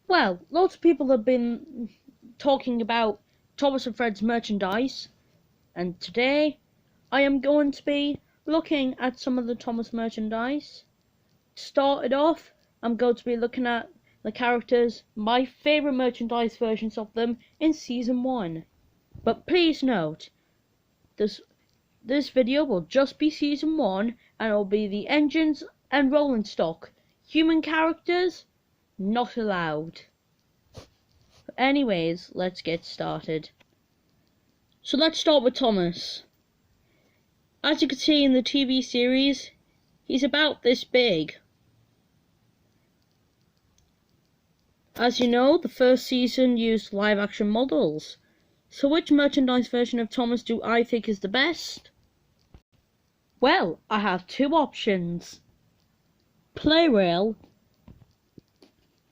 Well, lots of people have been talking about Thomas and Fred's merchandise, and today I am going to be looking at some of the Thomas merchandise. To start it off, I'm going to be looking at the characters, my favourite merchandise versions of them in Season 1. But please note, this video will just be Season 1, and it will be the engines and rolling stock. Human characters, not allowed. Anyways, let's get started. So let's start with Thomas. As you can see in the TV series, he's about this big. As you know, the first season used live action models. So which merchandise version of Thomas do I think is the best? Well, I have two options. Playrail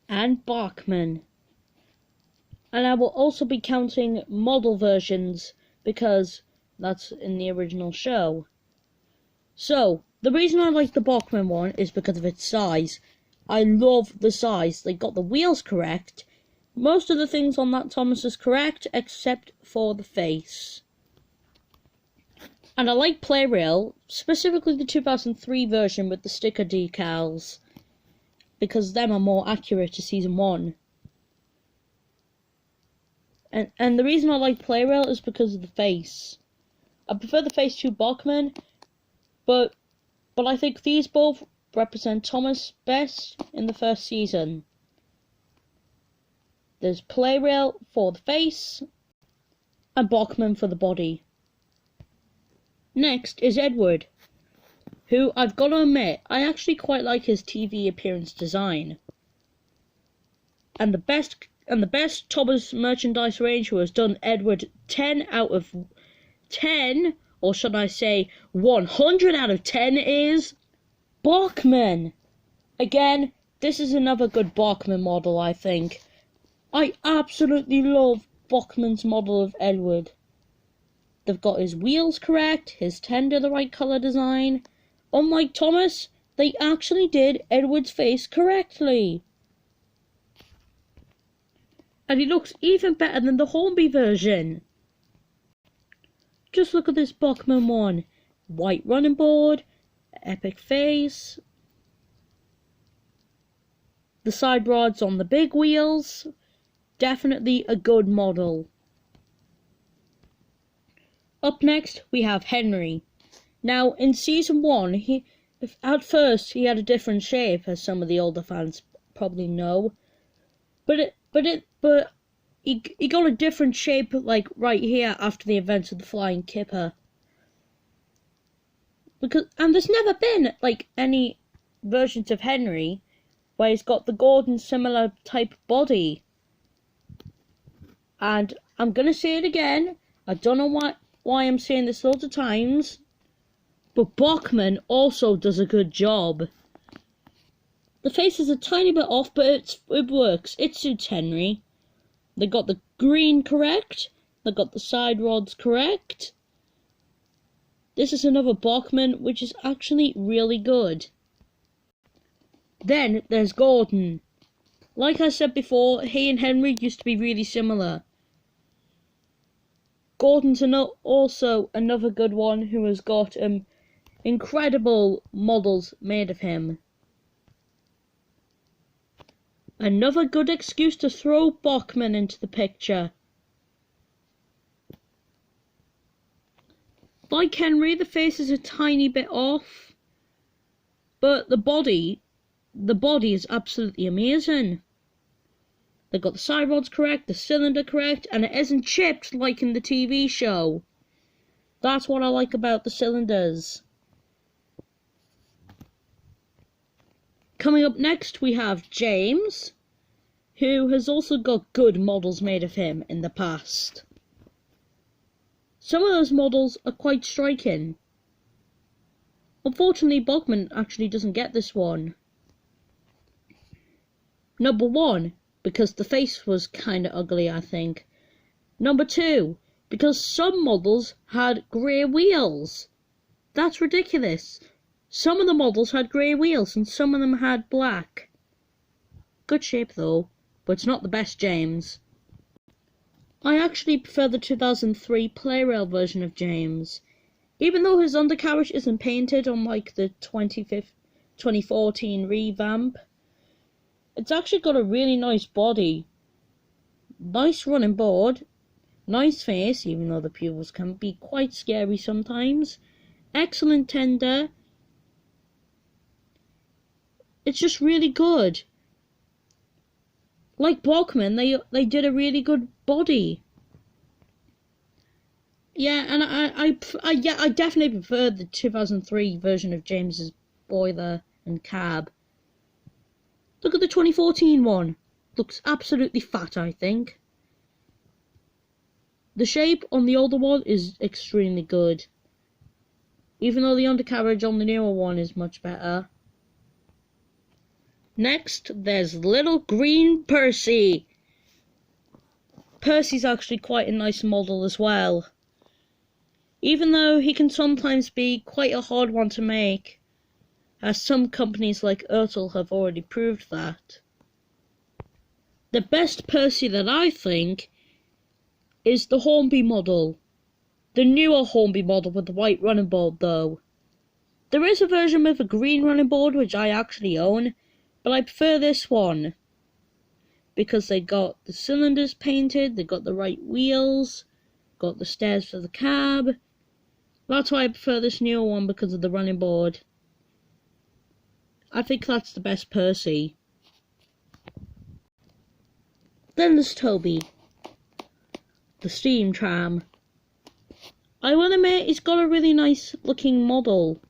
and Bachmann. And I will also be counting model versions because that's in the original show. So, the reason I like the Bachmann one is because of its size. I love the size. They got the wheels correct. Most of the things on that Thomas is correct except for the face. And I like Playrail, specifically the 2003 version with the sticker decals, because them are more accurate to Season 1. And the reason I like Playrail is because of the face. I prefer the face to Bachmann, but I think these both represent Thomas best in the first season. There's Playrail for the face and Bachmann for the body. Next is Edward, who I've got to admit, I actually quite like his TV appearance design. And the best Thomas merchandise range who has done Edward 10 out of 10, or should I say 100 out of 10, is Bachmann. Again, this is another good Bachmann model, I think. I absolutely love Bachmann's model of Edward. They've got his wheels correct, his tender the right colour design. Unlike Thomas, they actually did Edward's face correctly. And he looks even better than the Hornby version. Just look at this Bachmann one. White running board, epic face. The side rods on the big wheels. Definitely a good model. Up next, we have Henry. Now, in Season 1, at first he had a different shape, as some of the older fans probably know. But he got a different shape, like right here after the events of the Flying Kipper. And there's never been like any versions of Henry where he's got the Gordon similar type body. And I'm gonna say it again. I don't know why I'm saying this loads of times, but Bachmann also does a good job. The face is a tiny bit off, but it works. It suits Henry. They got the green correct. They got the side rods correct. This is another Bachmann, which is actually really good. Then there's Gordon. Like I said before, he and Henry used to be really similar. Gordon's also another good one who has got incredible models made of him. Another good excuse to throw Bachmann into the picture. Like Henry, the face is a tiny bit off, but the body is absolutely amazing. They got the side rods correct, the cylinder correct, and it isn't chipped like in the TV show. That's what I like about the cylinders. Coming up next, we have James, who has also got good models made of him in the past. Some of those models are quite striking. Unfortunately, Bachmann actually doesn't get this one. Number 1, because the face was kinda ugly, I think. Number 2, because some models had grey wheels. That's ridiculous. Some of the models had grey wheels and some of them had black. Good shape though. but it's not the best James. I actually prefer the 2003 Playrail version of James. Even though his undercarriage isn't painted unlike the 2014 revamp, it's actually got a really nice body. Nice running board, nice face, even though the pupils can be quite scary sometimes. Excellent tender. It's just really good. Like Bachmann, they did a really good body. Yeah, and I definitely prefer the 2003 version of James's boiler and cab. Look at the 2014 one. Looks absolutely fat, I think. The shape on the older one is extremely good, even though the undercarriage on the newer one is much better. Next, there's little green Percy. Percy's actually quite a nice model as well, even though he can sometimes be quite a hard one to make, as some companies like Ertl have already proved that. The best Percy that I think is the Hornby model. The newer Hornby model with the white running board though. There is a version with a green running board which I actually own, but I prefer this one because they got the cylinders painted, they got the right wheels, got the stairs for the cab. That's why I prefer this newer one, because of the running board. I think that's the best Percy. Then there's Toby, the steam tram. I will admit, he's got a really nice looking model.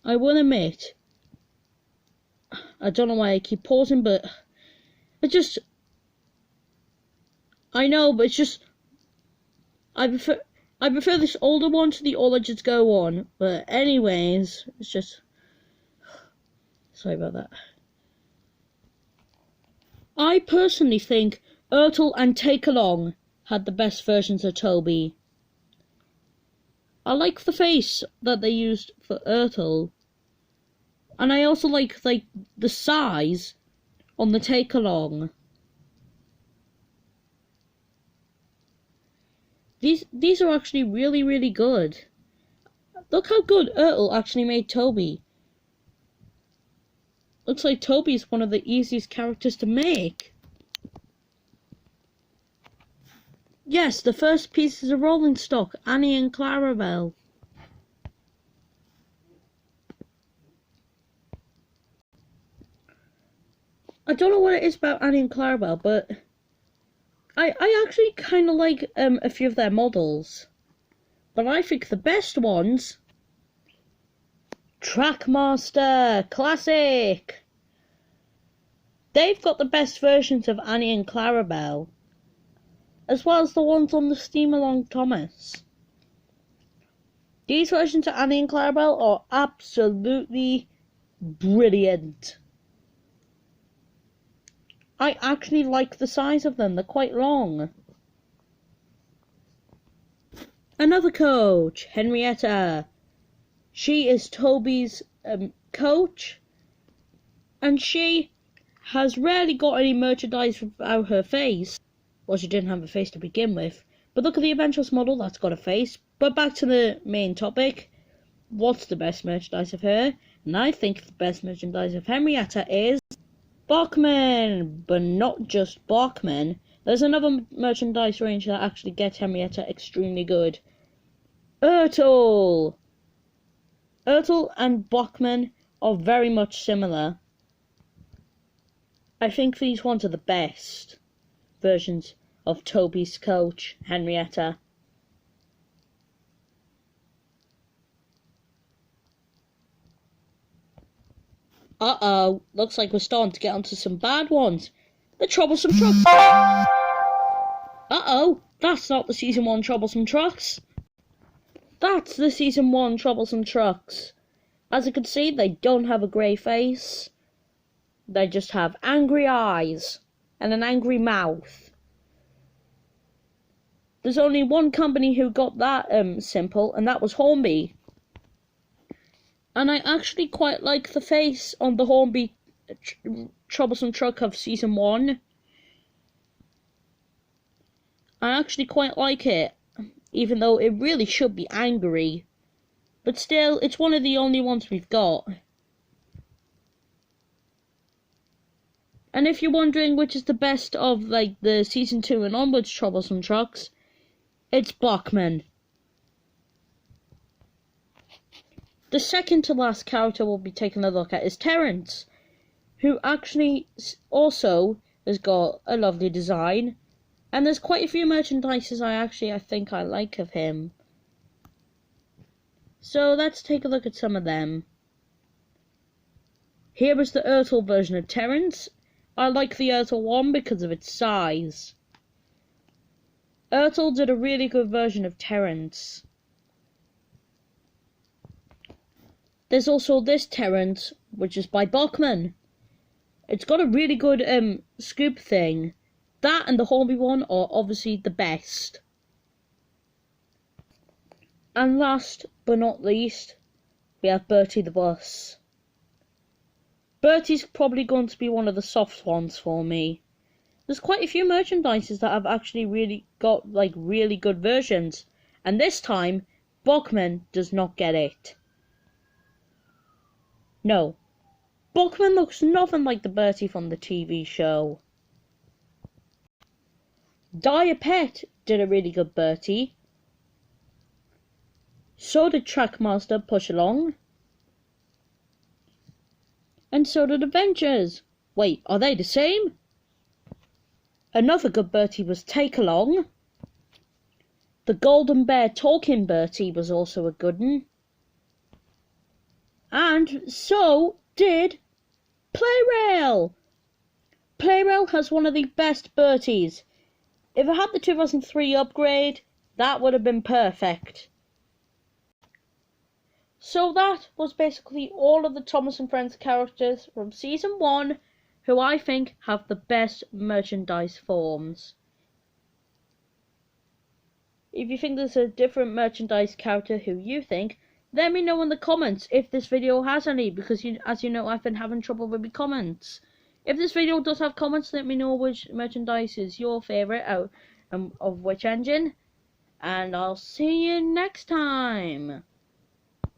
I will admit. I don't know why I keep pausing, but I know, but it's just, I prefer this older one to the All Legends Go On. But anyways, it's just, sorry about that. I personally think Ertl and Take Along had the best versions of Toby. I like the face that they used for Ertl, and I also like the size on the Take Along. These are actually really good. Look how good Ertl actually made Toby. Looks like Toby's one of the easiest characters to make. Yes, the first pieces of rolling stock, Annie and Clarabelle. I don't know what it is about Annie and Clarabelle, but I actually kind of like a few of their models. But I think the best ones, Trackmaster Classic. They've got the best versions of Annie and Clarabelle, as well as the ones on the Steam Along Thomas. These versions of Annie and Clarabelle are absolutely brilliant. I actually like the size of them, they're quite long. Another coach, Henrietta. She is Toby's coach, and she has rarely got any merchandise without her face. Well, she didn't have a face to begin with. But look at the Adventurous model, that's got a face. But back to the main topic. What's the best merchandise of her? And I think the best merchandise of Henrietta is Bachmann. But not just Bachmann. There's another merchandise range that actually gets Henrietta extremely good. Ertl. Ertl and Bachmann are very much similar. I think these ones are the best versions of Toby's coach, Henrietta. Uh-oh, looks like we're starting to get onto some bad ones. The Troublesome Trucks. Uh-oh, that's not the Season 1 Troublesome Trucks. That's the Season 1 Troublesome Trucks. As you can see, they don't have a grey face. They just have angry eyes and an angry mouth. There's only one company who got that simple, and that was Hornby. And I actually quite like the face on the Hornby troublesome truck of season 1. I actually quite like it, even though it really should be angry. But still, it's one of the only ones we've got. And if you're wondering which is the best of like the season 2 and onwards troublesome trucks, it's Bachmann. The second to last character we'll be taking a look at is Terrence, who actually also has got a lovely design, and there's quite a few merchandises I think I like of him. So let's take a look at some of them. Here is the Ertl version of Terrence. I like the Ertl one because of its size. Ertl did a really good version of Terrence. There's also this Terrence, which is by Bachmann. It's got a really good scoop thing. That and the Hornby one are obviously the best. And last but not least, we have Bertie the Bus. Bertie's probably going to be one of the soft ones for me. There's quite a few merchandises that have actually really got like really good versions, and this time Bachmann does not get it. No, Bachmann looks nothing like the Bertie from the TV show. Dire Pet did a really good Bertie. So did Trackmaster Push Along. And so did Avengers. Wait, are they the same? Another good Bertie was Take Along. The Golden Bear Talking Bertie was also a good one. And so did Playrail. Playrail has one of the best Berties. If it had the 2003 upgrade, that would have been perfect. So that was basically all of the Thomas and Friends characters from Season 1 who I think have the best merchandise forms. If you think there's a different merchandise character who you think, let me know in the comments if this video has any, because as you know, I've been having trouble with my comments. If this video does have comments, let me know which merchandise is your favourite out of which engine. And I'll see you next time.